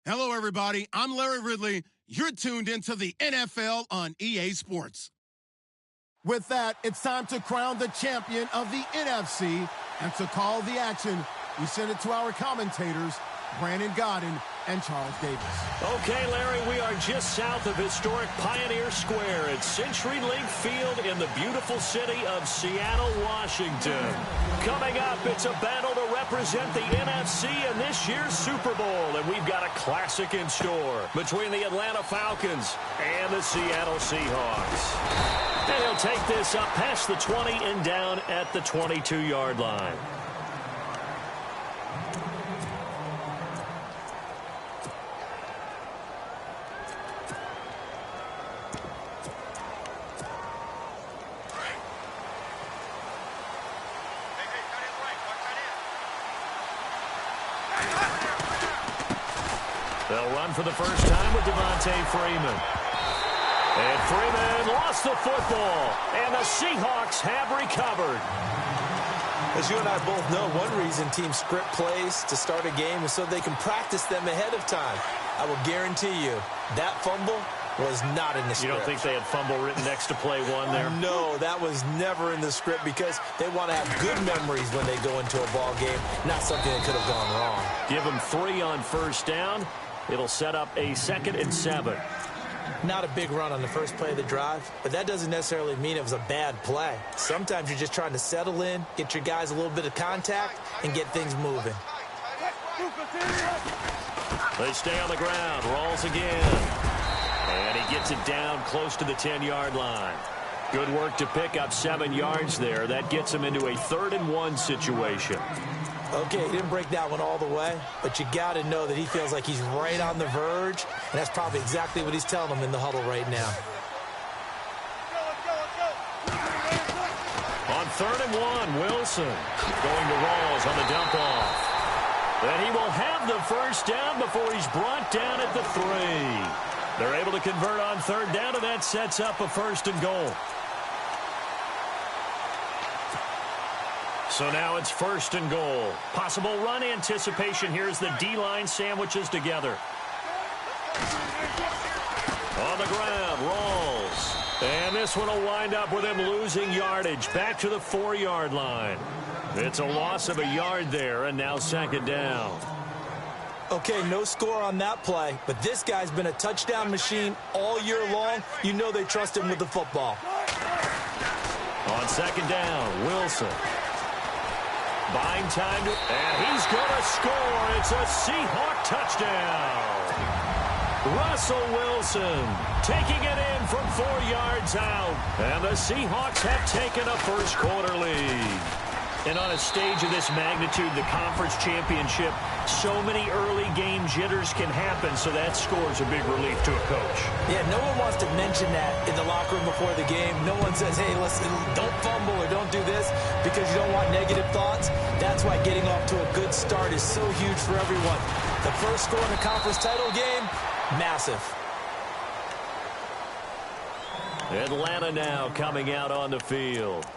Hello, everybody. I'm Larry Ridley. You're tuned into the NFL on EA Sports. With that, it's time to crown the champion of the NFC. And to call the action, we send it to our commentators, Brandon Godden and Charles Davis. Okay, Larry, we are just south of historic Pioneer Square at CenturyLink Field in the beautiful city of Seattle, Washington. Coming up, it's a battle to represent the NFC in this year's Super Bowl, and we've got a classic in store between the Atlanta Falcons and the Seattle Seahawks. And he'll take this up past the 20 and down at the 22-yard line. They'll run for the first time with Devontae Freeman. And Freeman lost the football, and the Seahawks have recovered. As you and I both know, one reason teams script plays to start a game is so they can practice them ahead of time. I will guarantee you that fumble was not in the script. You don't think they had fumble written next to play one there? No, that was never in the script because they want to have good memories when they go into a ball game, not something that could have gone wrong. Give them 3 on first down. It'll set up a 2nd and 7. Not a big run on the first play of the drive, but that doesn't necessarily mean it was a bad play. Sometimes you're just trying to settle in, get your guys a little bit of contact, and get things moving. They stay on the ground. Rolls again. And he gets it down close to the 10-yard line. Good work to pick up 7 yards there. That gets him into a 3rd and 1 situation. Okay, he didn't break that one all the way, but you got to know that he feels like he's right on the verge, and that's probably exactly what he's telling them in the huddle right now. On 3rd and 1, Wilson going to Rawls on the dump off. Then he will have the first down before he's brought down at the 3. They're able to convert on 3rd down, and that sets up a 1st and goal. So now it's 1st and goal. Possible run anticipation here as the D-line sandwiches together. On the ground, Rawls. And this one will wind up with him losing yardage back to the 4-yard line. It's a loss of a yard there, and now 2nd down. Okay, no score on that play, but this guy's been a touchdown machine all year long. You know they trust him with the football. On 2nd down, Wilson. Buying time, and he's going to score. It's a Seahawk touchdown. Russell Wilson taking it in from 4 yards out. And the Seahawks have taken a first-quarter lead. And on a stage of this magnitude, the conference championship, so many early game jitters can happen, so that score's a big relief to a coach. Yeah, no one wants to mention that in the locker room before the game. No one says, hey, listen, don't fumble or don't do this because you don't want negative thoughts. That's why getting off to a good start is so huge for everyone. The first score in the conference title game, massive. Atlanta now coming out on the field.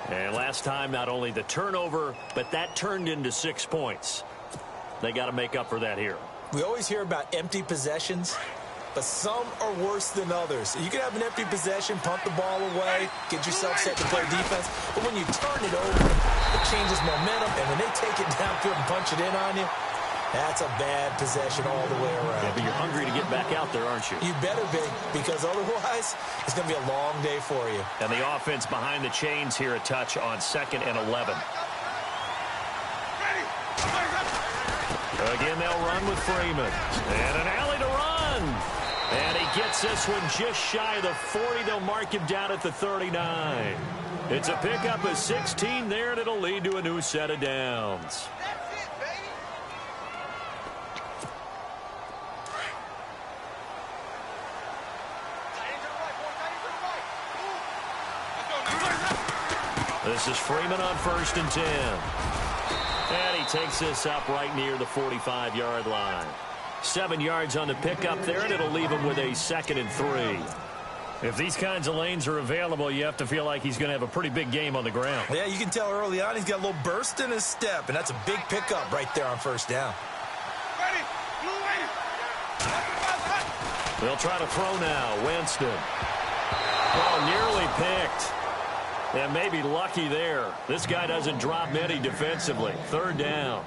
And last time, not only the turnover, but that turned into 6 points. They got to make up for that here. We always hear about empty possessions, but some are worse than others. You can have an empty possession, punt the ball away, get yourself set to play defense, but when you turn it over, it changes momentum, and when they take it downfield and punch it in on you, that's a bad possession all the way around. Yeah, but you're hungry to get back out there, aren't you? You better be, because otherwise, it's going to be a long day for you. And the offense behind the chains here a touch on 2nd and 11. Again, they'll run with Freeman. And an alley to run. And he gets this one just shy of the 40. They'll mark him down at the 39. It's a pickup of 16 there, and it'll lead to a new set of downs. This is Freeman on 1st and 10. And he takes this up right near the 45-yard line. 7 yards on the pickup there, and it'll leave him with a 2nd and 3. If these kinds of lanes are available, you have to feel like he's going to have a pretty big game on the ground. Yeah, you can tell early on he's got a little burst in his step, and that's a big pickup right there on 1st down. Ready, blue lane, They'll try to throw now. Winston. Oh, nearly picked. And maybe lucky there. This guy doesn't drop many defensively. Third down.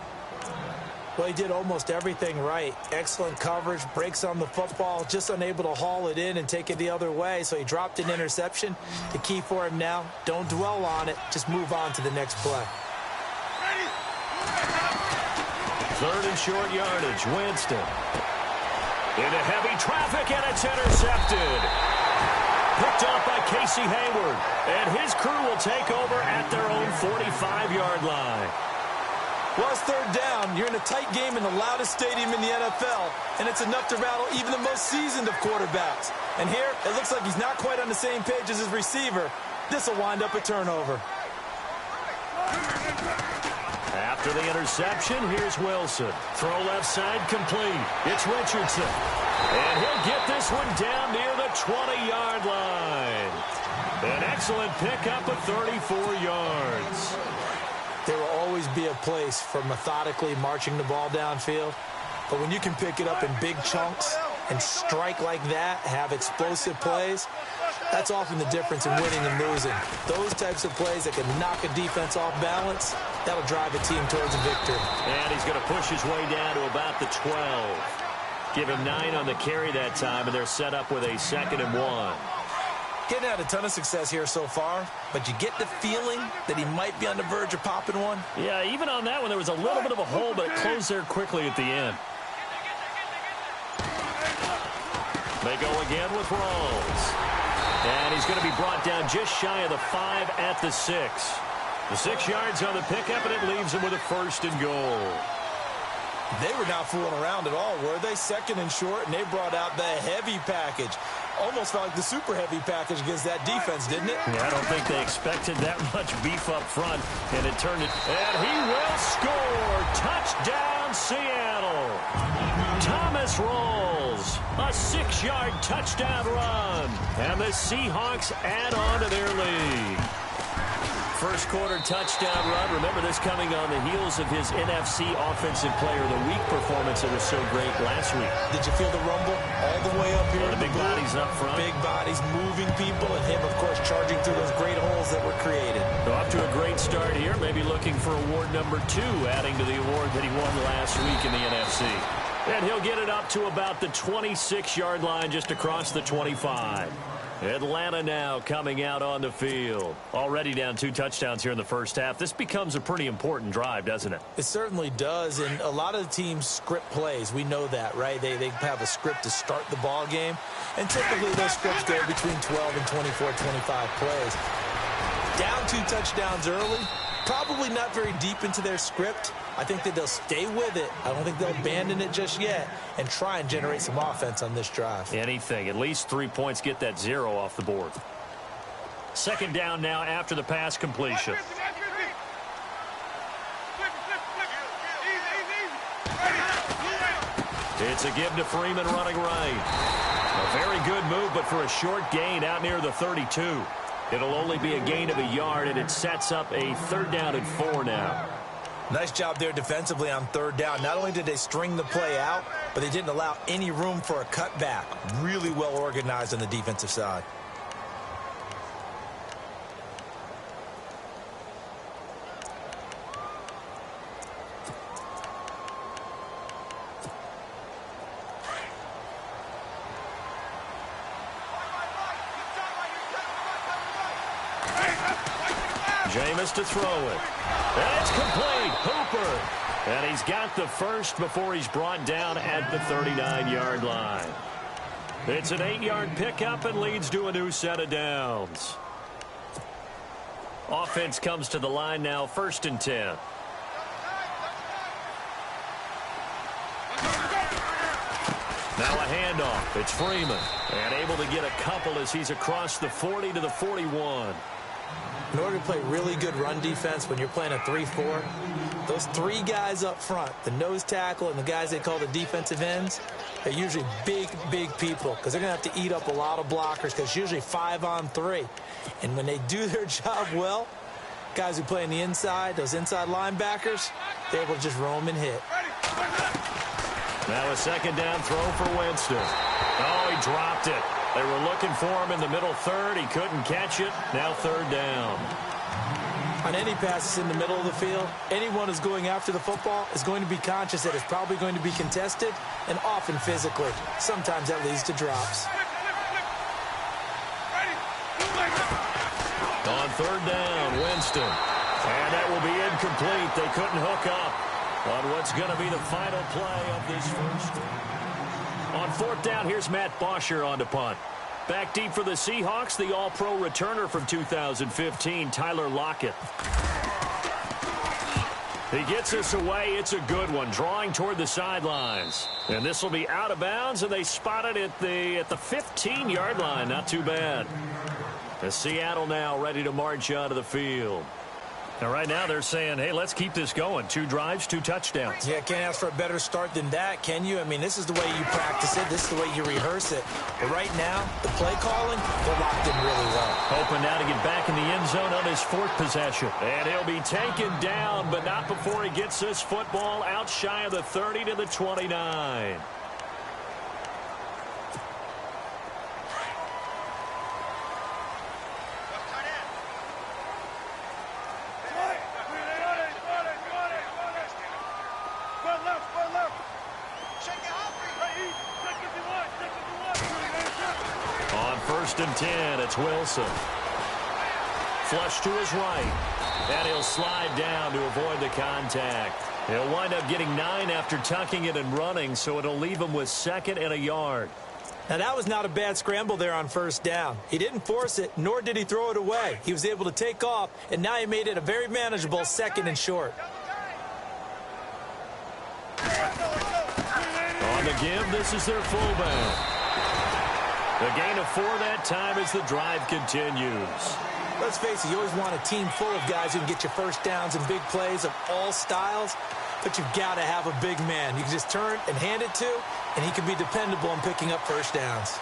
Well, he did almost everything right. Excellent coverage, breaks on the football, just unable to haul it in and take it the other way, so he dropped an interception. The key for him now, don't dwell on it, just move on to the next play. Third and short yardage, Winston. Into heavy traffic, and it's intercepted. Picked off by Casey Hayward, and his crew will take over at their own 45-yard line. Well, it's third down. You're in a tight game in the loudest stadium in the NFL, and it's enough to rattle even the most seasoned of quarterbacks. And here, it looks like he's not quite on the same page as his receiver. This will wind up a turnover. After the interception, here's Wilson. Throw left side complete. It's Richardson. And he'll get this one down near the 20-yard line. An excellent pickup of 34 yards. There will always be a place for methodically marching the ball downfield. But when you can pick it up in big chunks and strike like that, have explosive plays, that's often the difference in winning and losing. Those types of plays that can knock a defense off balance, that'll drive a team towards a victory. And he's going to push his way down to about the 12. Give him 9 on the carry that time, and they're set up with a 2nd and 1. Getting had a ton of success here so far, but you get the feeling that he might be on the verge of popping one. Yeah, even on that one, there was a little bit of a hole, but it closed there quickly at the end. They go again with Rawls. And he's going to be brought down just shy of the 5 at the 6. The 6 yards on the pickup, and it leaves him with a 1st and goal. They were not fooling around at all, were they? 2nd and short, and they brought out the heavy package. Almost felt like the super heavy package against that defense, didn't it? Yeah, I don't think they expected that much beef up front, and it turned it. And he will score. Touchdown, Seattle. Thomas Rawls, a 6-yard touchdown run, and the Seahawks add on to their lead. First quarter touchdown run. Remember this coming on the heels of his NFC Offensive Player of the Week performance that was so great last week. Did you feel the rumble all the way up here? The big bodies up front. Big bodies moving people, and him, of course, charging through those great holes that were created. So off to a great start here. Maybe looking for award number 2, adding to the award that he won last week in the NFC. And he'll get it up to about the 26-yard line, just across the 25. Atlanta now coming out on the field. Already down 2 touchdowns here in the first half. This becomes a pretty important drive, doesn't it? It certainly does, and a lot of the teams script plays. We know that, right? They have a script to start the ball game, and typically those scripts go between 12 and 24, 25 plays. Down 2 touchdowns early, probably not very deep into their script. I think that they'll stay with it. I don't think they'll abandon it just yet and try and generate some offense on this drive. Anything. At least 3 points, get that 0 off the board. 2nd down now after the pass completion. It's a give to Freeman running right. A very good move, but for a short gain out near the 32. It'll only be a gain of a yard, and it sets up a 3rd down and 4 now. Nice job there defensively on 3rd down. Not only did they string the play out, but they didn't allow any room for a cutback. Really well organized on the defensive side. Jameis to throw it. And it's complete. Hooper. And he's got the 1st before he's brought down at the 39-yard line. It's an 8-yard pickup and leads to a new set of downs. Offense comes to the line now, 1st and 10. Now a handoff. It's Freeman. And able to get a couple as he's across the 40 to the 41. In order to play really good run defense when you're playing a 3-4, those 3 guys up front, the nose tackle and the guys they call the defensive ends, they're usually big, big people because they're going to have to eat up a lot of blockers because it's usually 5 on 3. And when they do their job well, guys who play on the inside, those inside linebackers, they're able to just roam and hit. Now a second down throw for Winston. Oh, he dropped it. They were looking for him in the middle third. He couldn't catch it. Now third down. On any passes in the middle of the field, anyone who's going after the football is going to be conscious that it's probably going to be contested and often physically. Sometimes that leads to drops. On third down, Winston. And that will be incomplete. They couldn't hook up on what's going to be the final play of this first. On fourth down, here's Matt Bosher on to punt. Back deep for the Seahawks, the all-pro returner from 2015, Tyler Lockett. He gets us away. It's a good one, drawing toward the sidelines. And this will be out of bounds, and they spot it at the 15-yard line. Not too bad. As Seattle now ready to march out of the field. And right now they're saying, hey, let's keep this going. 2 drives, 2 touchdowns. Yeah, can't ask for a better start than that, can you? I mean, this is the way you practice it. This is the way you rehearse it. But right now, the play calling, they're locked in really well. Hoping now to get back in the end zone on his 4th possession. And he'll be taken down, but not before he gets this football out shy of the 30 to the 29. And 10, it's Wilson. Flush to his right. And he'll slide down to avoid the contact. He'll wind up getting 9 after tucking it and running, so it'll leave him with 2nd and a yard. Now, that was not a bad scramble there on first down. He didn't force it, nor did he throw it away. He was able to take off, and now he made it a very manageable 2nd and short. On the give, this is their fullback. The gain of 4 that time as the drive continues. Let's face it, you always want a team full of guys who can get you first downs and big plays of all styles, but you've got to have a big man you can just turn and hand it to, and he can be dependable in picking up first downs.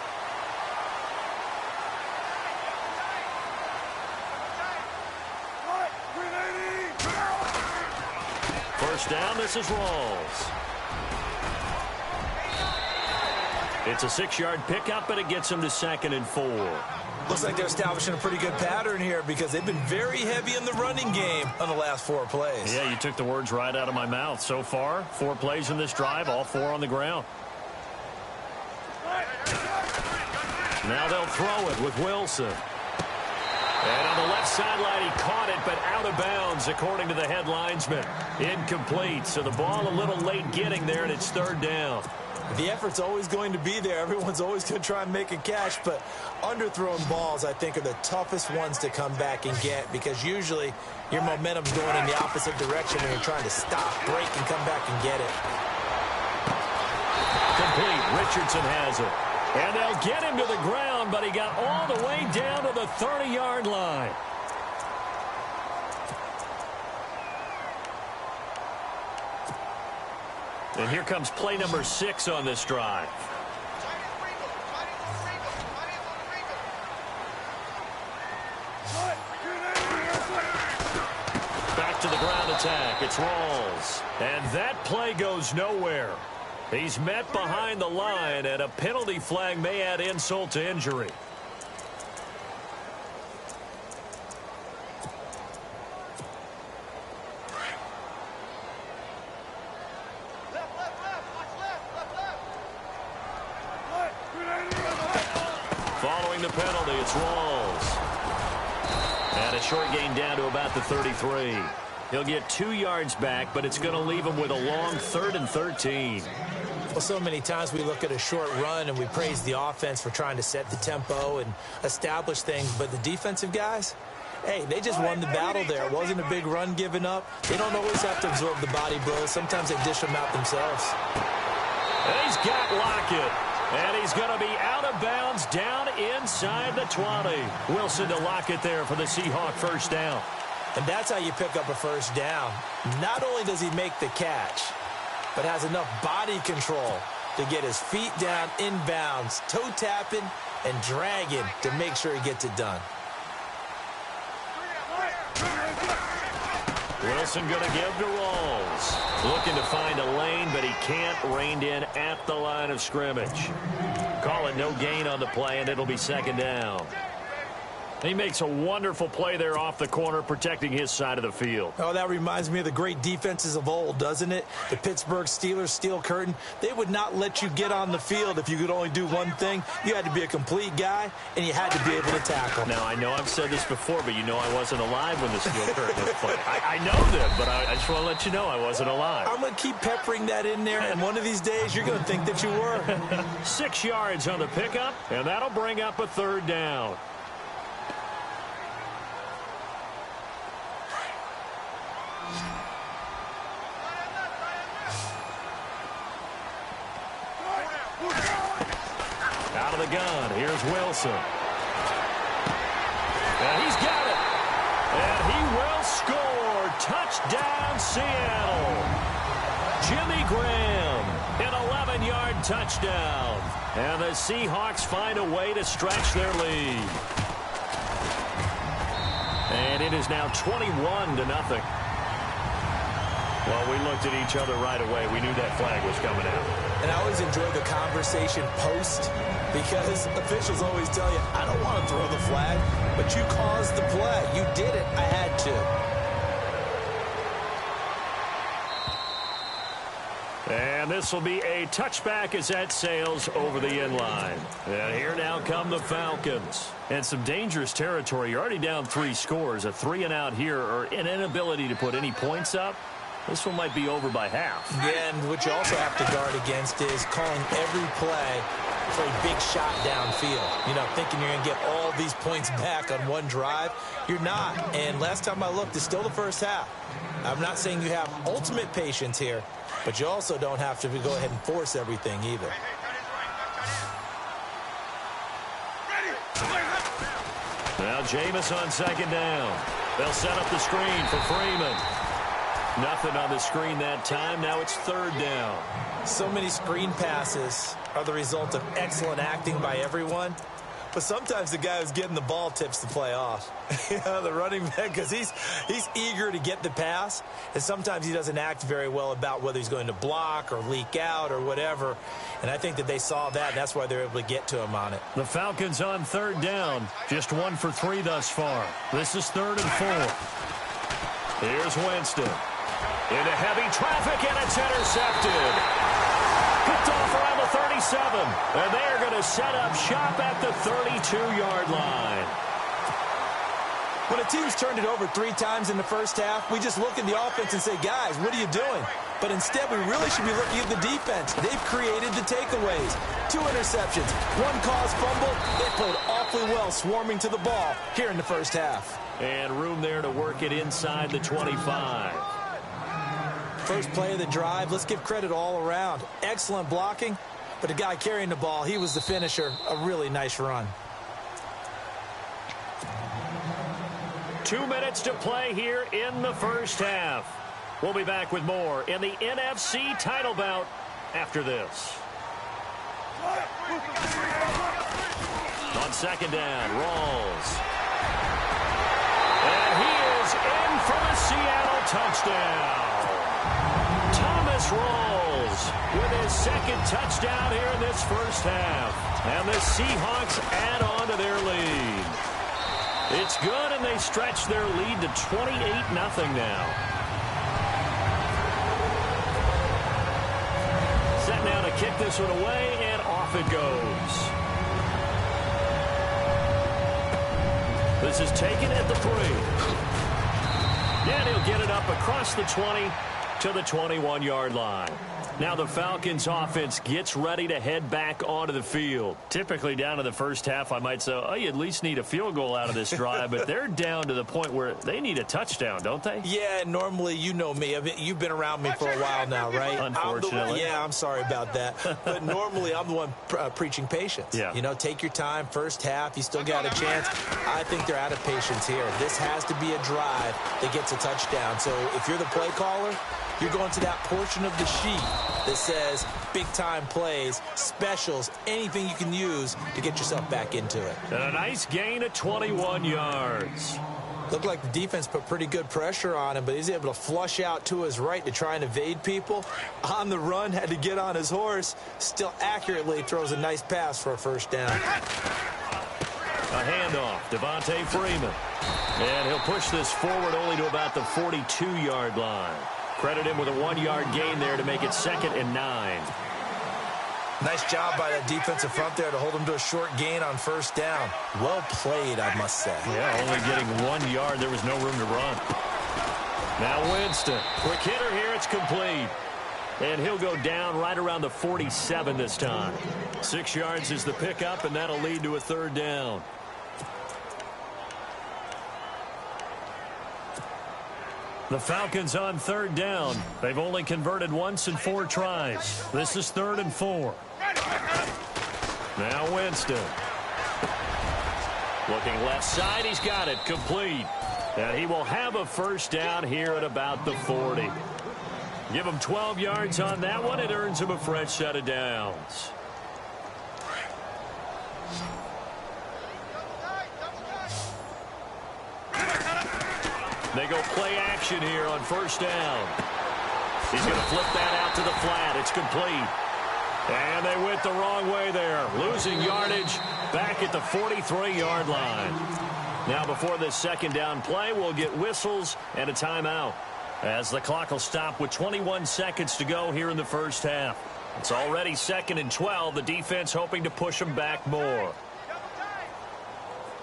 First down, this is Rawls. It's a 6-yard pickup, but it gets them to 2nd and 4. Looks like they're establishing a pretty good pattern here because they've been very heavy in the running game on the last 4 plays. Yeah, you took the words right out of my mouth. So far, 4 plays in this drive, all 4 on the ground. Now they'll throw it with Wilson. And on the left sideline, he caught it, but out of bounds, according to the head linesman. Incomplete, so the ball a little late getting there, and it's 3rd down. The effort's always going to be there. Everyone's always going to try and make a catch, but underthrown balls, I think, are the toughest ones to come back and get because usually your momentum's going in the opposite direction when you're trying to stop, break, and come back and get it. Complete. Richardson has it. And they'll get him to the ground, but he got all the way down to the 30-yard line. And here comes play number 6 on this drive. Back to the ground attack. It's Rawls. And that play goes nowhere. He's met behind the line, and a penalty flag may add insult to injury. Following the penalty, it's Rawls. And a short gain down to about the 33. He'll get 2 yards back, but it's going to leave him with a long 3rd and 13. Well, so many times we look at a short run and we praise the offense for trying to set the tempo and establish things, but the defensive guys, hey, they just won the battle there. It wasn't a big run given up. They don't always have to absorb the body blows. Sometimes they dish them out themselves. And he's got Lockett. And he's going to be out of bounds down inside the 20. Wilson to Lockett there for the Seahawk first down. And that's how you pick up a first down. Not only does he make the catch, but has enough body control to get his feet down inbounds, toe tapping and dragging to make sure he gets it done. Wilson going to give to Rawls. Looking to find a lane, but he can't. Reined in at the line of scrimmage. Call it no gain on the play, and it'll be second down. He makes a wonderful play there off the corner, protecting his side of the field. Oh, that reminds me of the great defenses of old, doesn't it? The Pittsburgh Steelers steel curtain. They would not let you get on the field if you could only do one thing. You had to be a complete guy, and you had to be able to tackle. Now, I know I've said this before, but you know I wasn't alive when the steel curtain was played. I know that, but I just want to let you know I wasn't alive. I'm going to keep peppering that in there, and one of these days you're going to think that you were. 6 yards on the pickup, and that'll bring up a third down. Out of the gun, here's Wilson. And he's got it. And he will score. Touchdown, Seattle. Jimmy Graham, an 11-yard touchdown. And the Seahawks find a way to stretch their lead. And it is now 21-0. Well, we looked at each other right away. We knew that flag was coming out. And I always enjoy the conversation post, because officials always tell you, I don't want to throw the flag, but you caused the play. You did it. I had to. And this will be a touchback as that sails over the end line. And here now come the Falcons. And some dangerous territory. You're already down 3 scores. A 3-and-out here, or an inability to put any points up. This one might be over by half. Yeah, and what you also have to guard against is calling every play for a big shot downfield. You know, thinking you're going to get all these points back on one drive. You're not. And last time I looked, it's still the first half. I'm not saying you have ultimate patience here, but you also don't have to go ahead and force everything either. Now Jameis on second down. They'll set up the screen for Freeman. Nothing on the screen that time. Now it's third down. So many screen passes are the result of excellent acting by everyone. But sometimes the guy who's getting the ball tips the play off. You know, the running back, because he's eager to get the pass. And sometimes he doesn't act very well about whether he's going to block or leak out or whatever. And I think that they saw that, and that's why they're able to get to him on it. The Falcons on third down. Just 1 for 3 thus far. This is 3rd and 4. Here's Winston. Into heavy traffic, and it's intercepted. Picked off around the 37. And they are going to set up shop at the 32-yard line. When a team's turned it over 3 times in the first half, we just look at the offense and say, guys, what are you doing? But instead, we really should be looking at the defense. They've created the takeaways. 2 interceptions, 1 caused fumble. They played awfully well swarming to the ball here in the first half. And room there to work it inside the 25. First play of the drive, let's give credit all around. Excellent blocking, but the guy carrying the ball, he was the finisher. A really nice run. 2 minutes to play here in the first half. We'll be back with more in the NFC title bout after this. On second down, Rawls. And he is in for the Seattle touchdown. Thomas Rawls with his 2nd touchdown here in this first half. And the Seahawks add on to their lead. It's good, and they stretch their lead to 28-0 now. Set now to kick this one away, and off it goes. This is taken at the 3. And he'll get it up across the 20 to the 21-yard line. Now the Falcons offense gets ready to head back onto the field. Typically down to the first half, I might say, oh, you at least need a field goal out of this drive, but they're down to the point where they need a touchdown, don't they? Yeah, normally, you know me. You've been around me for a while now, right? Unfortunately. I'm sorry about that. But normally, I'm the one preaching patience. Yeah. You know, take your time, first half, you still got a chance. I think they're out of patience here. This has to be a drive that gets a touchdown. So if you're the play caller, you're going to that portion of the sheet that says big-time plays, specials, anything you can use to get yourself back into it. And a nice gain of 21 yards. Looked like the defense put pretty good pressure on him, but he's able to flush out to his right to try and evade people. On the run, had to get on his horse. Still accurately throws a nice pass for a first down. A handoff, Devontae Freeman. And he'll push this forward only to about the 42-yard line. Credit him with a 1-yard gain there to make it 2nd and 9. Nice job by that defensive front there to hold him to a short gain on first down. Well played, I must say. Yeah, only getting 1 yard. There was no room to run. Now Winston. Quick hitter here. It's complete. And he'll go down right around the 47 this time. 6 yards is the pickup, and that'll lead to a 3rd down. The Falcons on 3rd down. They've only converted once in 4 tries. This is 3rd and 4. Now Winston. Looking left side. He's got it. Complete. And he will have a first down here at about the 40. Give him 12 yards on that one. It earns him a fresh set of downs. They go play action here on first down. He's going to flip that out to the flat. It's complete. And they went the wrong way there. Losing yardage back at the 43-yard line. Now before this 2nd down play, we'll get whistles and a timeout, as the clock will stop with 21 seconds to go here in the first half. It's already 2nd and 12. The defense hoping to push them back more.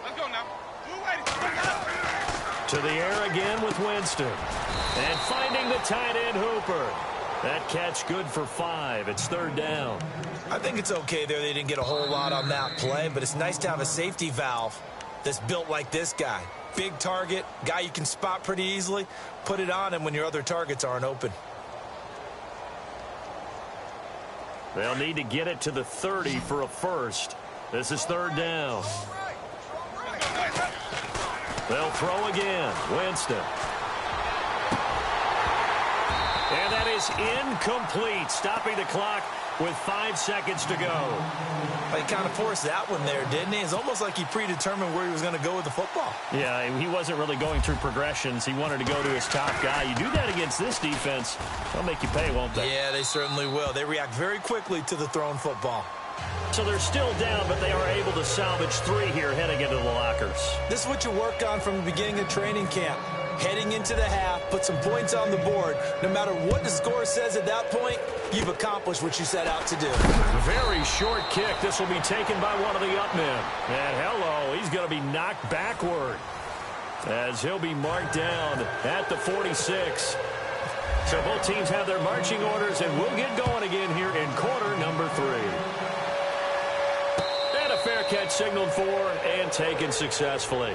Let's go now. To the air again with Winston. And finding the tight end Hooper. That catch good for 5. It's 3rd down. I think it's okay there. They didn't get a whole lot on that play, but it's nice to have a safety valve that's built like this guy. Big target, guy you can spot pretty easily. Put it on him when your other targets aren't open. They'll need to get it to the 30 for a first. This is 3rd down. They'll throw again. Winston. And that is incomplete, stopping the clock with 5 seconds to go. He kind of forced that one there, didn't he? It's almost like he predetermined where he was going to go with the football. Yeah, he wasn't really going through progressions. He wanted to go to his top guy. You do that against this defense, they'll make you pay, won't they? Yeah, they certainly will. They react very quickly to the thrown football. So they're still down, but they are able to salvage 3 here heading into the lockers. This is what you worked on from the beginning of training camp. Heading into the half, put some points on the board. No matter what the score says at that point, you've accomplished what you set out to do. Very short kick. This will be taken by one of the up men. And hello, he's going to be knocked backward as he'll be marked down at the 46. So both teams have their marching orders, and we'll get going again here in quarter number 3. And a fair catch signaled for and taken successfully.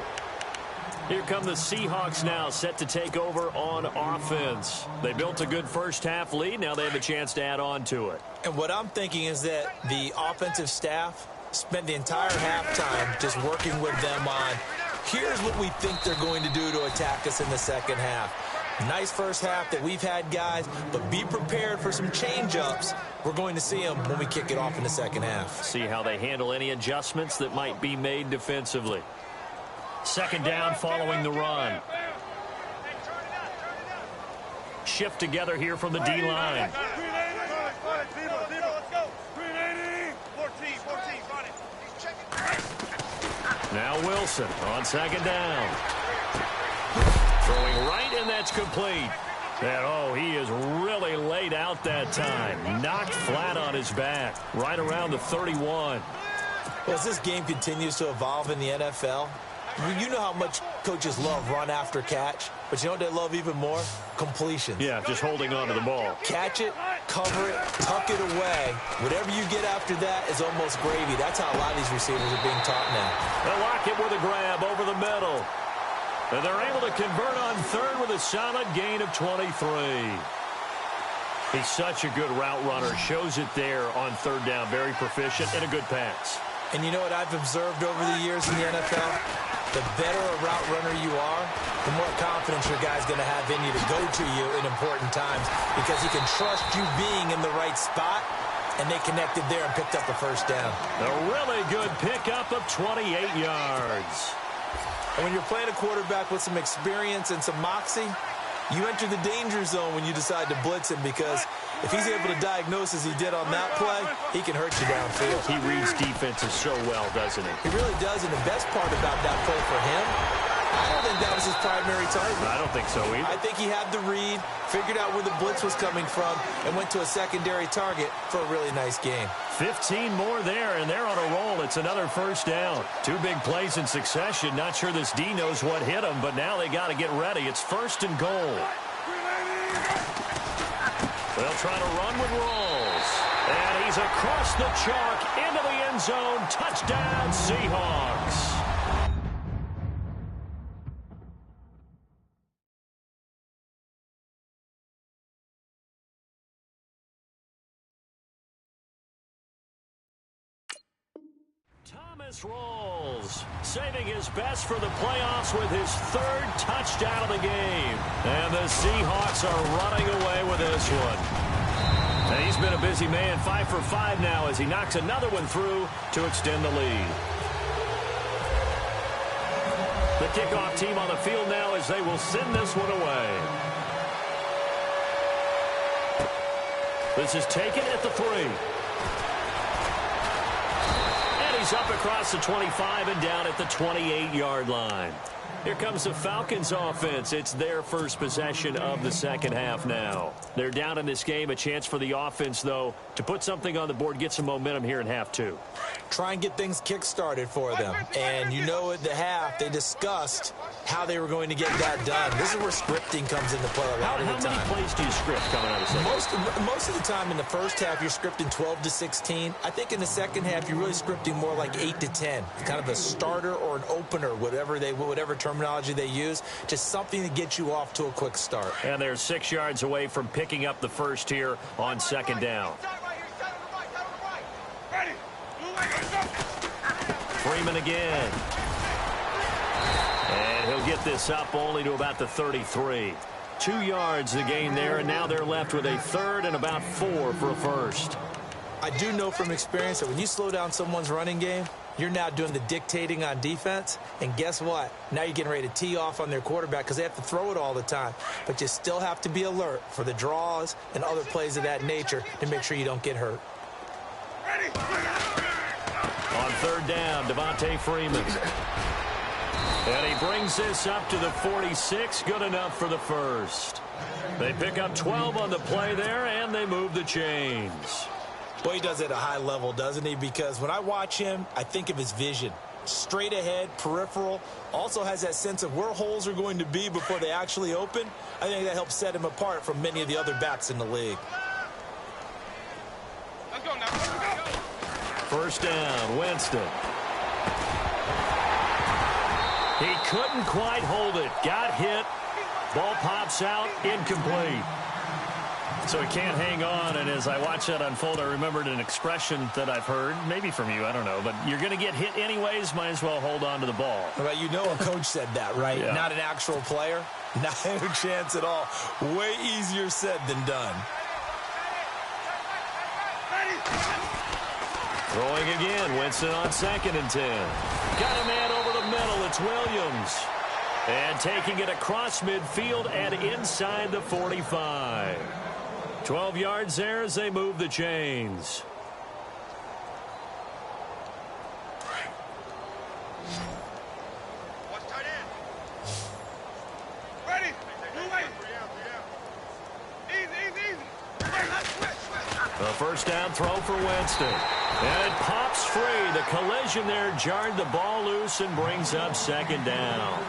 Here come the Seahawks now, set to take over on offense. They built a good first-half lead. Now they have a chance to add on to it. And what I'm thinking is that the offensive staff spent the entire halftime just working with them on, here's what we think they're going to do to attack us in the second half. Nice first half that we've had, guys, but be prepared for some change-ups. We're going to see them when we kick it off in the second half. See how they handle any adjustments that might be made defensively. 2nd down following the run. Shift together here from the D-line. Now Wilson on 2nd down. Throwing right, and that's complete. And, oh, he is really laid out that time. Knocked flat on his back, right around the 31. Well, as this game continues to evolve in the NFL, you know how much coaches love run after catch, but you know what they love even more? Completions. Yeah, just holding on to the ball. Catch it, cover it, tuck it away. Whatever you get after that is almost gravy. That's how a lot of these receivers are being taught now. They'll lock it with a grab over the middle. And they're able to convert on 3rd with a solid gain of 23. He's such a good route runner. Shows it there on 3rd down. Very proficient and a good pass. And you know what I've observed over the years in the NFL? The better a route runner you are, the more confidence your guy's going to have in you to go to you in important times, because he can trust you being in the right spot, and they connected there and picked up the first down. A really good pickup of 28 yards. And when you're playing a quarterback with some experience and some moxie, you enter the danger zone when you decide to blitz him, because if he's able to diagnose as he did on that play, he can hurt you downfield. He reads defenses so well, doesn't he? He really does, and the best part about that play for him, I don't think that was his primary target. I don't think so either. I think he had the read, figured out where the blitz was coming from, and went to a secondary target for a really nice game. 15 more there, and they're on a roll. It's another first down. 2 big plays in succession. Not sure this D knows what hit him, but now they got to get ready. It's 1st and goal. They'll try to run with Rolls. And he's across the chalk into the end zone. Touchdown, Seahawks. Thomas Rolls, saving his best for the playoffs with his 3rd touchdown of the game. And the Seahawks are running away with this one. And he's been a busy man, 5 for 5 now as he knocks another one through to extend the lead. The kickoff team on the field now as they will send this one away. This is taken at the 3. He's up across the 25 and down at the 28-yard line. Here comes the Falcons offense. It's their first possession of the second half now. They're down in this game. A chance for the offense, though, to put something on the board, get some momentum here in half 2. Try and get things kick-started for them. And you know at the half, they discussed how they were going to get that done. This is where scripting comes into play a lot of the time. How many plays do you script coming out of the second? Most of the time in the first half, you're scripting 12 to 16. I think in the second half, you're really scripting more like 8 to 10. Kind of a starter or an opener, whatever terminology they use, just something to get you off to a quick start. And they're 6 yards away from picking up the first here on second down. Freeman again. And he'll get this up only to about the 33. 2 yards the gain there, and now they're left with a 3rd and about 4 for a first. I do know from experience that when you slow down someone's running game, you're now doing the dictating on defense, and guess what? Now you're getting ready to tee off on their quarterback because they have to throw it all the time. But you still have to be alert for the draws and other plays of that nature to make sure you don't get hurt. On 3rd down, Devontae Freeman. And he brings this up to the 46. Good enough for the first. They pick up 12 on the play there, and they move the chains. Well, he does it at a high level, doesn't he? Because when I watch him, I think of his vision. Straight ahead, peripheral. Also has that sense of where holes are going to be before they actually open. I think that helps set him apart from many of the other backs in the league. Let's go now. Let's go. First down, Winston. He couldn't quite hold it. Got hit. Ball pops out, incomplete. So he can't hang on, and as I watch that unfold, I remembered an expression that I've heard, maybe from you, I don't know, but you're going to get hit anyways, might as well hold on to the ball. Well, you know a coach said that, right? Yeah. Not an actual player. Not a chance at all. Way easier said than done. Throwing again, Winston on 2nd and 10. Got a man over the middle, it's Williams. And taking it across midfield and inside the 45. 12 yards there as they move the chains. Watch tight end. Ready. Easy. A first down throw for Winston. And it pops free. The collision there jarred the ball loose and brings up 2nd down.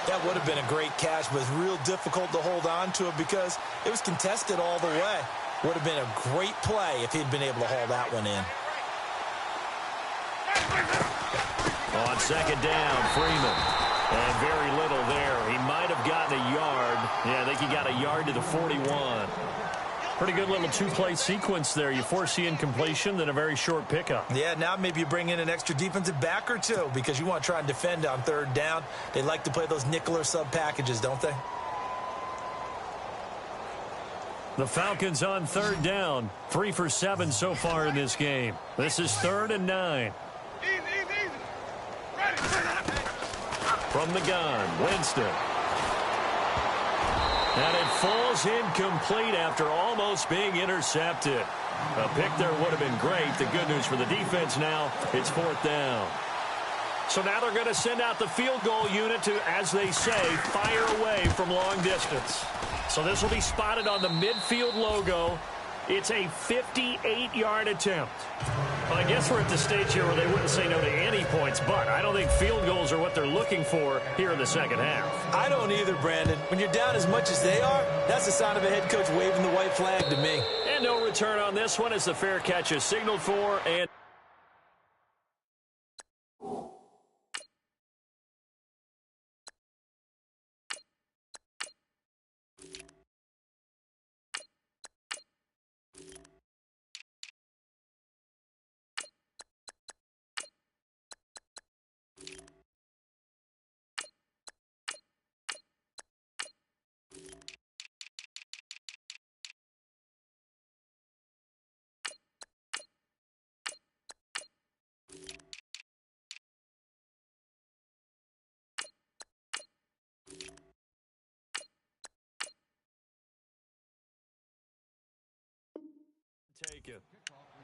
That would have been a great catch, but it's real difficult to hold on to it because it was contested all the way. Would have been a great play if he'd been able to haul that one in. On 2nd down, Freeman. And very little there. He might have gotten a yard. Yeah, I think he got a yard to the 41. Pretty good little 2-play sequence there. You force the incompletion, then a very short pickup. Yeah, now maybe you bring in an extra defensive back or two because you want to try and defend on 3rd down. They like to play those nickel or sub packages, don't they? The Falcons on 3rd down. 3 for 7 so far in this game. This is 3rd and 9. Easy. Ready. From the gun, Winston. And it falls incomplete after almost being intercepted. A pick there would have been great. The good news for the defense now, it's 4th down. So now they're going to send out the field goal unit to, as they say, fire away from long distance. So this will be spotted on the midfield logo. It's a 58-yard attempt. Well, I guess we're at the stage here where they wouldn't say no to any points, but I don't think field goals are what they're looking for here in the second half. I don't either, Brandon. When you're down as much as they are, that's a sign of a head coach waving the white flag to me. And no return on this one as the fair catch is signaled for. And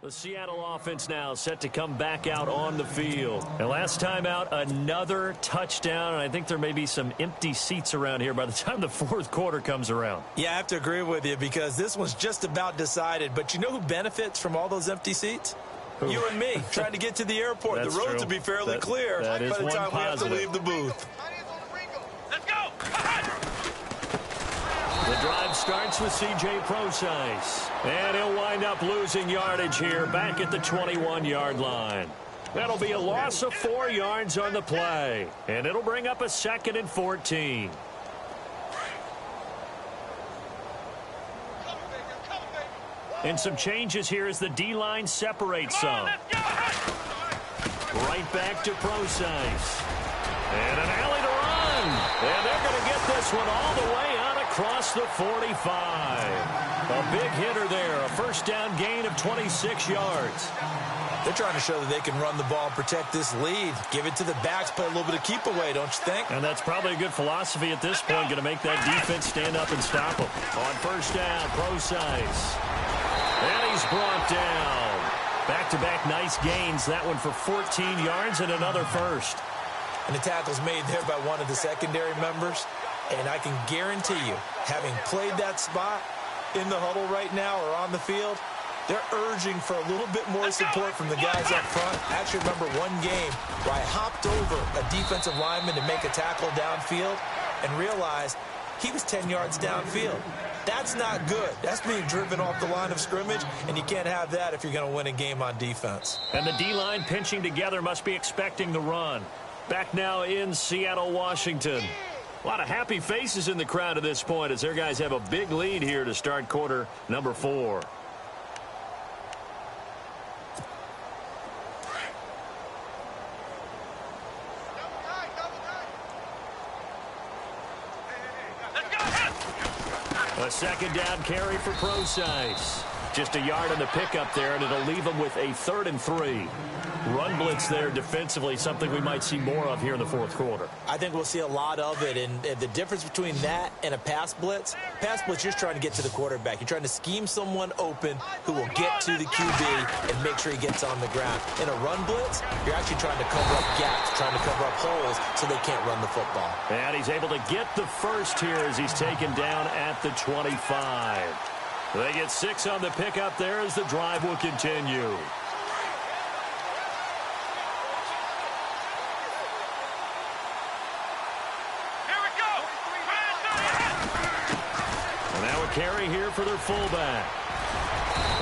the Seattle offense now set to come back out on the field. And last time out, another touchdown. And I think there may be some empty seats around here by the time the fourth quarter comes around. Yeah, I have to agree with you because this one's just about decided. But you know who benefits from all those empty seats? Who? You and me, trying to get to the airport. The roads will be fairly clear by the time we have to leave the booth. Let's go! The drive starts with C.J. Procise. And he'll wind up losing yardage here back at the 21-yard line. That'll be a loss of 4 yards on the play. And it'll bring up a 2nd and 14. And some changes here as the D-line separates some. Right back to Procise. And an alley to run. And they're going to get this one all the way out across the 45. A big hitter there. A first down gain of 26 yards. They're trying to show that they can run the ball and protect this lead. Give it to the backs, play a little bit of keep away, don't you think? And that's probably a good philosophy at this point. Going to make that defense stand up and stop them. On first down, Procise. And he's brought down. Back-to-back nice gains. That one for 14 yards and another first. And the tackle's made there by one of the secondary members. And I can guarantee you, having played that spot in the huddle right now or on the field, they're urging for a little bit more support from the guys up front. I actually remember one game where I hopped over a defensive lineman to make a tackle downfield and realized he was 10 yards downfield. That's not good. That's being driven off the line of scrimmage, and you can't have that if you're going to win a game on defense. And the D-line pinching together must be expecting the run. Back now in Seattle, Washington. A lot of happy faces in the crowd at this point as their guys have a big lead here to start quarter number 4. A second down carry for Procise. Just a yard on the pickup there, and it'll leave them with a 3rd and 3. Run blitz there defensively, something we might see more of here in the fourth quarter. I think we'll see a lot of it, and the difference between that and a pass blitz, you're just trying to get to the quarterback. You're trying to scheme someone open who will get to the QB and make sure he gets on the ground. In a run blitz, you're actually trying to cover up gaps, trying to cover up holes so they can't run the football. And he's able to get the first here as he's taken down at the 25. They get 6 on the pickup there as the drive will continue. Carry here for their fullback.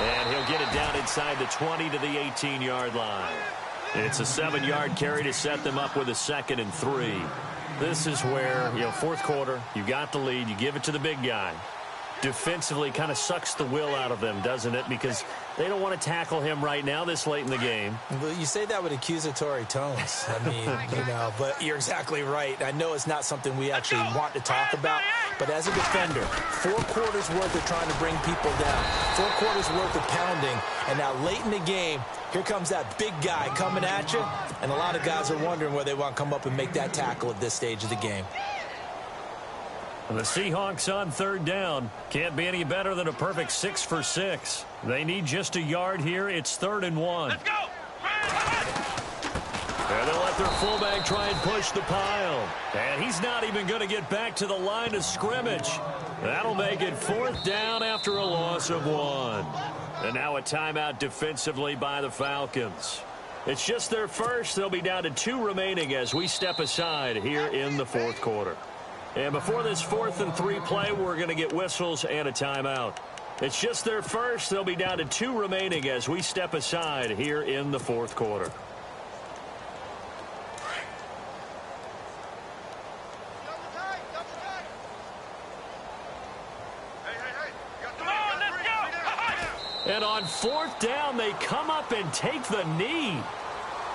And he'll get it down inside the 20 to the 18-yard line. It's a 7-yard carry to set them up with a 2nd and 3. This is where, fourth quarter, you got the lead, you give it to the big guy. Defensively kind of sucks the will out of them, doesn't it? Because they don't want to tackle him right now this late in the game. Well, you say that with accusatory tones. I mean, but you're exactly right. I know it's not something we actually want to talk about, But as a defender, 4 quarters worth of trying to bring people down, 4 quarters worth of pounding, and now late in the game, here comes that big guy coming at you, and a lot of guys are wondering where they want to come up and make that tackle at this stage of the game. The Seahawks on 3rd down. Can't be any better than a perfect 6 for 6. They need just a yard here. It's 3rd and 1. Let's go! And they'll let their fullback try and push the pile. And he's not even going to get back to the line of scrimmage. That'll make it 4th down after a loss of 1. And now a timeout defensively by the Falcons. It's just their first. They'll be down to 2 remaining as we step aside here in the 4th quarter. And before this 4th and 3 play, we're going to get whistles and a timeout. It's just their first. They'll be down to 2 remaining as we step aside here in the 4th quarter. And on 4th down, they come up and take the knee.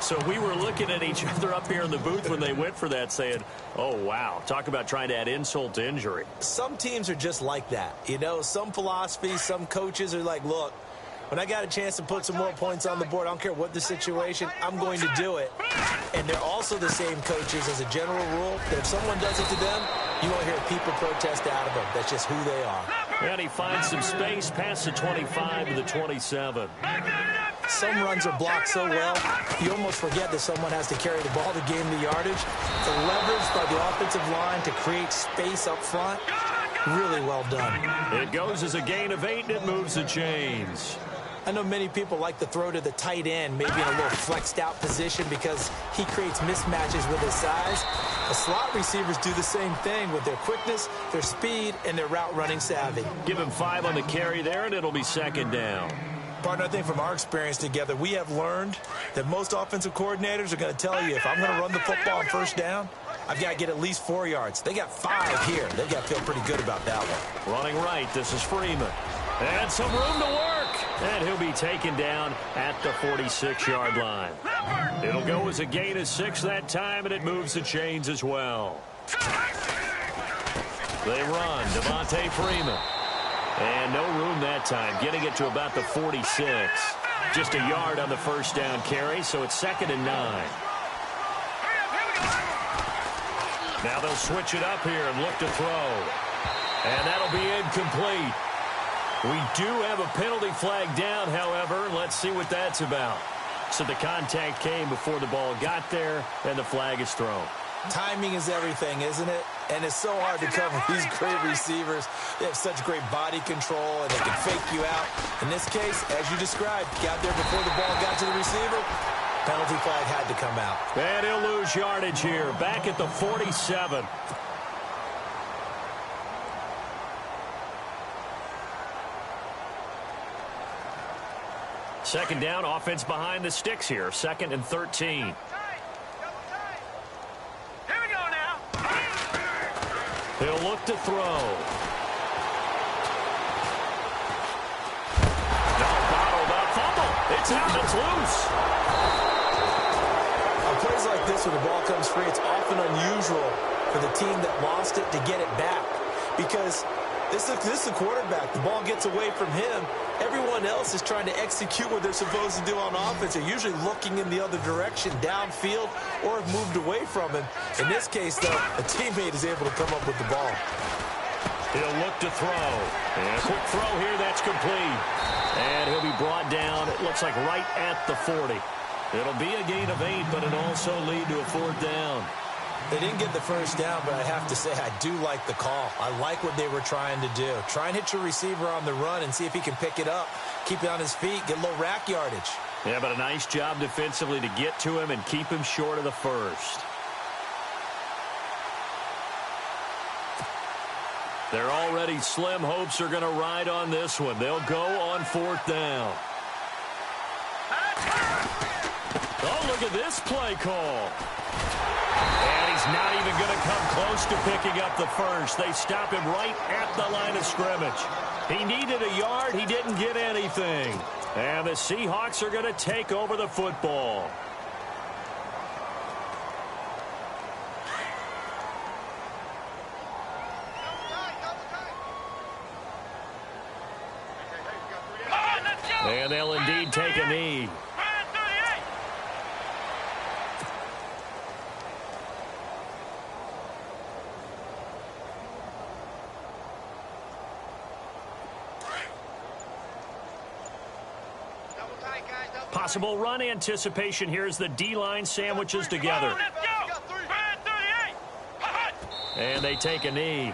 So we were looking at each other up here in the booth when they went for that saying, oh, wow, talk about trying to add insult to injury. Some teams are just like that. You know, some philosophies, some coaches are like, look, when I got a chance to put some more points on the board, I don't care what the situation, I'm going to do it. And they're also the same coaches as a general rule that if someone does it to them, you won't hear people protest out of them. That's just who they are. And he finds some space past the 25 to the 27. Some runs are blocked so well, you almost forget that someone has to carry the ball to gain the yardage. The leverage by the offensive line to create space up front, really well done. It goes as a gain of 8, and it moves the chains. I know many people like to throw to the tight end, maybe in a little flexed out position because he creates mismatches with his size. The slot receivers do the same thing with their quickness, their speed, and their route running savvy. Give him 5 on the carry there, and it'll be 2nd down. Partner, I think from our experience together, we have learned that most offensive coordinators are going to tell you, if I'm going to run the football on 1st down, I've got to get at least 4 yards. They got 5 here. They've got to feel pretty good about that one. Running right, this is Freeman. And some room to work. And he'll be taken down at the 46-yard line. It'll go as a gain of 6 that time, and it moves the chains as well. They run, Devontae Freeman. And no room that time, getting it to about the 46. Just a yard on the 1st down carry, so it's 2nd and 9. Now they'll switch it up here and look to throw. And that'll be incomplete. We do have a penalty flag down, however. Let's see what that's about. So the contact came before the ball got there, and the flag is thrown. Timing is everything, isn't it? And it's so hard to cover these great receivers. They have such great body control, and they can fake you out. In this case, as you described, got there before the ball got to the receiver. Penalty flag had to come out. And he'll lose yardage here, back at the 47. Second down, offense behind the sticks here. 2nd and 13. He'll look to throw. No, bottled up, fumble. It's out, it's loose. On plays like this where the ball comes free, it's often unusual for the team that lost it to get it back. Because this is the quarterback. The ball gets away from him. Everyone else is trying to execute what they're supposed to do on offense. They're usually looking in the other direction, downfield, or have moved away from him. In this case, though, a teammate is able to come up with the ball. He'll look to throw. And a quick throw here, that's complete. And he'll be brought down, it looks like right at the 40. It'll be a gain of 8, but it'll also lead to a 4th down. They didn't get the 1st down, but I have to say I do like the call. I like what they were trying to do. Try and hit your receiver on the run and see if he can pick it up, keep it on his feet, get a little rack yardage. Yeah, but a nice job defensively to get to him and keep him short of the 1st. Their already slim hopes are going to ride on this one. They'll go on 4th down. Oh, look at this play call. And he's not even going to come close to picking up the 1st. They stop him right at the line of scrimmage. He needed a yard. He didn't get anything. And the Seahawks are going to take over the football. And they'll indeed take a knee. Possible run anticipation here as the D-line sandwiches together. And they take a knee.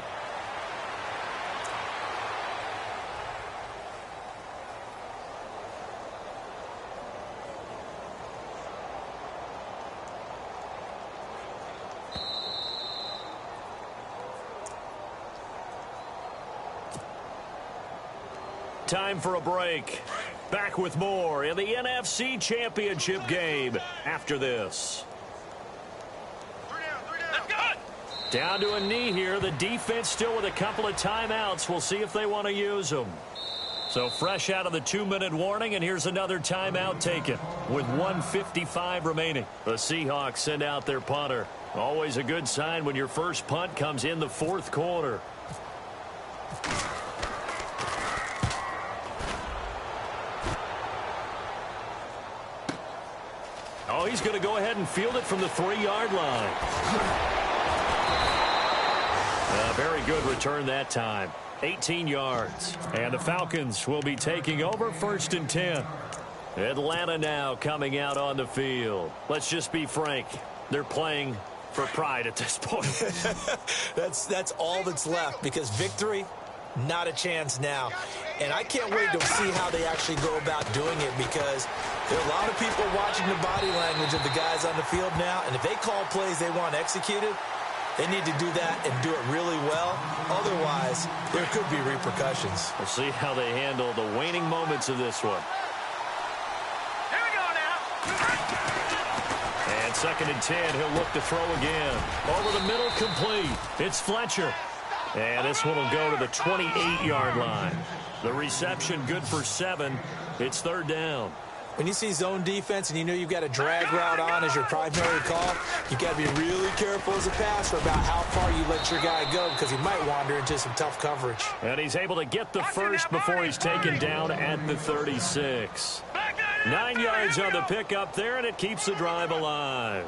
Time for a break. Back with more in the NFC Championship game after this. Down to a knee here. The defense still with a couple of timeouts. We'll see if they want to use them. So fresh out of the 2-minute warning, and here's another timeout taken with 1:55 remaining. The Seahawks send out their punter. Always a good sign when your first punt comes in the fourth quarter. Oh, he's going to go ahead and field it from the 3-yard line. A very good return that time. 18 yards. And the Falcons will be taking over 1st and 10. Atlanta now coming out on the field. Let's just be frank. They're playing for pride at this point. That's all that's left, because victory, not a chance now. And I can't wait to see how they actually go about doing it, because there are a lot of people watching the body language of the guys on the field now, and if they call plays they want executed, they need to do that and do it really well. Otherwise, there could be repercussions. We'll see how they handle the waning moments of this one. Here we go now. And 2nd and 10, he'll look to throw again. Over the middle, complete. It's Fletcher. And this one will go to the 28-yard line. The reception good for 7. It's 3rd down. When you see zone defense and you know you've got a drag route on as your primary call, you've got to be really careful as a passer about how far you let your guy go, because he might wander into some tough coverage. And he's able to get the first before he's taken down at the 36. 9 yards on the pickup there, and it keeps the drive alive.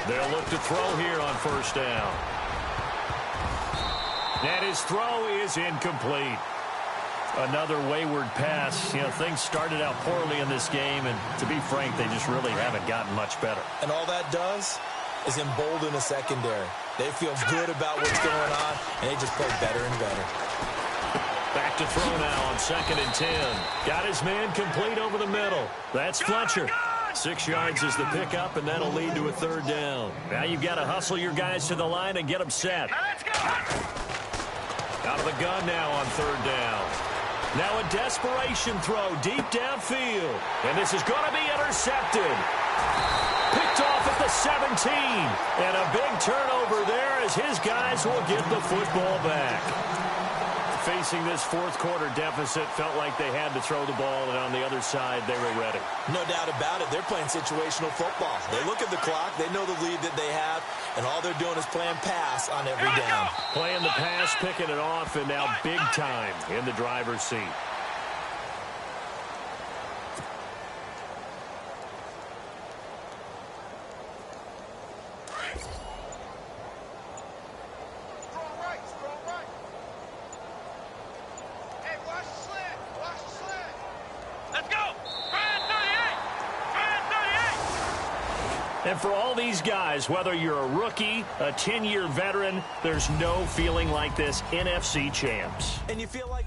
They'll look to throw here on 1st down. And his throw is incomplete. Another wayward pass. You know, things started out poorly in this game, and to be frank, they just really haven't gotten much better. And all that does is embolden a secondary. They feel good about what's going on, and they just play better and better. Back to throw now on 2nd and 10. Got his man complete over the middle. That's Fletcher. 6 yards is the pickup, and that'll lead to a 3rd down. Now you've got to hustle your guys to the line and get them set. Out of the gun now on 3rd down. Now a desperation throw deep downfield. And this is going to be intercepted. Picked off at the 17. And a big turnover there as his guys will get the football back. Facing this fourth quarter deficit, felt like they had to throw the ball, and on the other side, they were ready. No doubt about it. They're playing situational football. They look at the clock. They know the lead that they have, and all they're doing is playing pass on every down. Playing the pass, picking it off, and now big time in the driver's seat. And for all these guys, whether you're a rookie, a 10-year veteran, there's no feeling like this NFC champs. And you feel like...